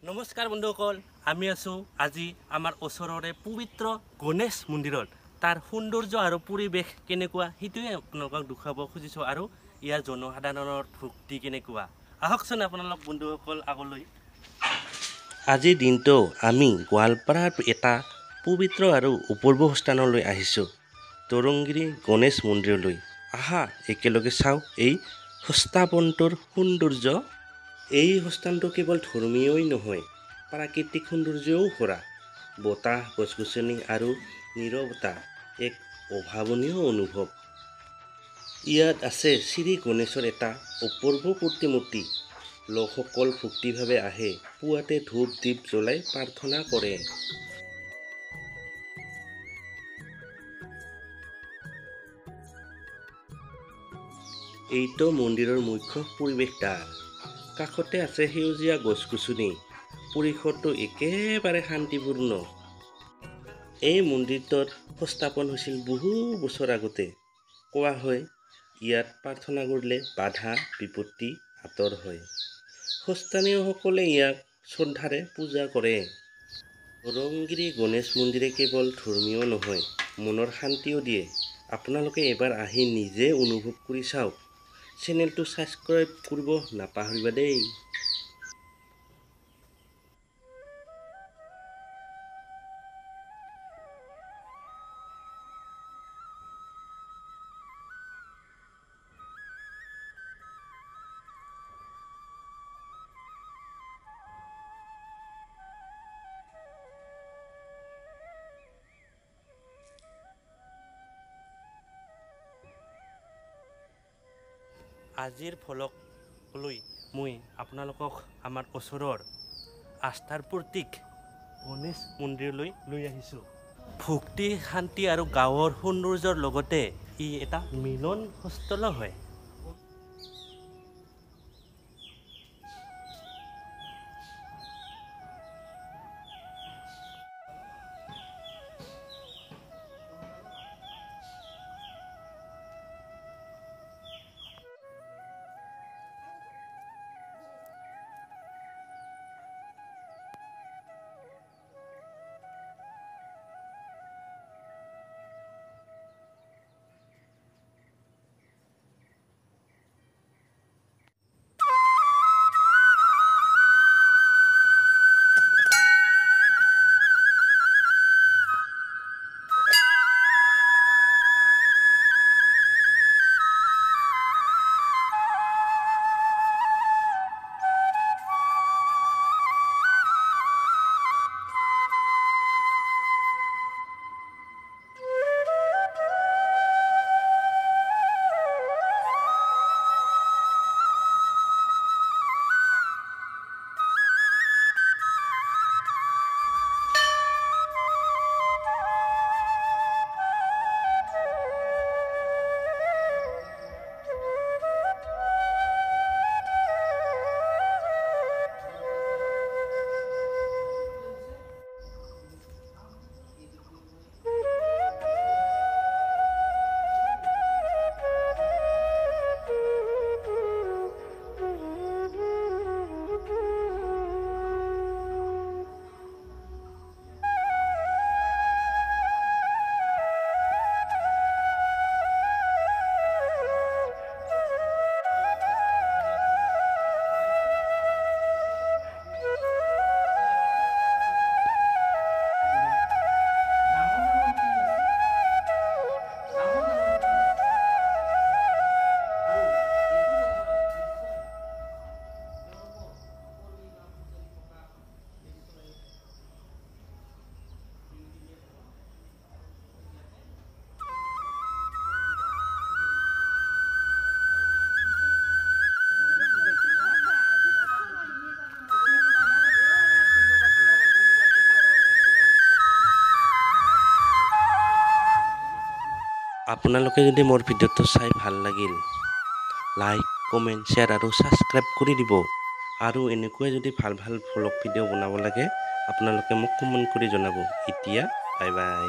নমস্কাৰ বন্ধুসকল, আমি আছো আজি আমাৰ ওচৰৰে পবিত্ৰ গণেশ মন্দিৰত। তাৰ সৌন্দৰ্য আৰু পৰিৱেশ কেনেকুৱা সেইটোৱে আপোনালোকক দেখুৱাব খুজিছোঁ আৰু ইয়াৰ জনসাধাৰণৰ ভক্তি কেনেকুৱা। আহকচোন আপোনালোক বন্ধুসকল আগলৈ। আজিৰ দিনটো আমি গোৱালপাৰাৰ এটা পবিত্ৰ আৰু অপূৰ্ব স্থানলৈ আহিছোঁ, তৰংগিৰী গণেশ মন্দিৰলৈ। আহা একেলগে চাওঁ এই স্থাপনটোৰ সৌন্দৰ্য। এই স্থানটো কেৱল ধৰ্মীয়ই নহয়, প্ৰাকৃতিক সৌন্দৰ্যও ভৰা। বতাহ, গছ-গছনি আৰু নীৰৱতা এক অভাৱনীয় অনুভৱ। ইয়াত আছে শ্ৰী গণেশৰ এটা অপূৰ্ব প্ৰতিমূৰ্তি। লোকসকল ভক্তিভাৱে আহে, পুৱাতে ধূপ-দীপ জ্বলাই প্ৰাৰ্থনা কৰে। এইটো মন্দিৰৰ মুখ্য প্ৰৱেশদ্বাৰ। কাষতে আছে সেউজীয়া গছ-গছনি। পৰিসৰটো একেবাৰে শান্তিপূৰ্ণ। এই মন্দিৰটোৰ স্থাপন হৈছিল বহু বছৰ আগতে। কোৱা হয়, ইয়াত প্ৰাৰ্থনা কৰিলে বাধা বিপত্তি আঁতৰ হয়। স্থানীয়সকলে ইয়াক শ্ৰদ্ধাৰে পূজা কৰে। তৰংগিৰী গণেশ মন্দিৰে কেৱল ধৰ্মীয় নহয়, মনৰ শান্তিও দিয়ে। আপোনালোকে এবাৰ আহি নিজে অনুভৱ কৰি চাওক। চেনেলটো ছাবস্ক্ৰাইব কৰিব নাপাহৰিবা দেই। আজিৰ ভ্লগলৈ মই আপোনালোকক আমাৰ ওচৰৰ আস্থাৰ প্ৰতীক গণেশ মন্দিৰলৈ লৈ আহিছোঁ। ভক্তি, শান্তি আৰু গাঁৱৰ সৌন্দৰ্যৰ লগতে ই এটা মিলন স্থলো হয়। আপোনালোকে যদি মোৰ ভিডিঅ'টো চাই ভাল লাগিল, লাইক, কমেণ্ট, শ্বেয়াৰ আৰু ছাবস্ক্ৰাইব কৰি দিব। আৰু এনেকুৱাই যদি ভাল ভাল ভ্লগ ভিডিঅ' বনাব লাগে, আপোনালোকে মোক কমেণ্ট কৰি জনাব। এতিয়া বাই বাই।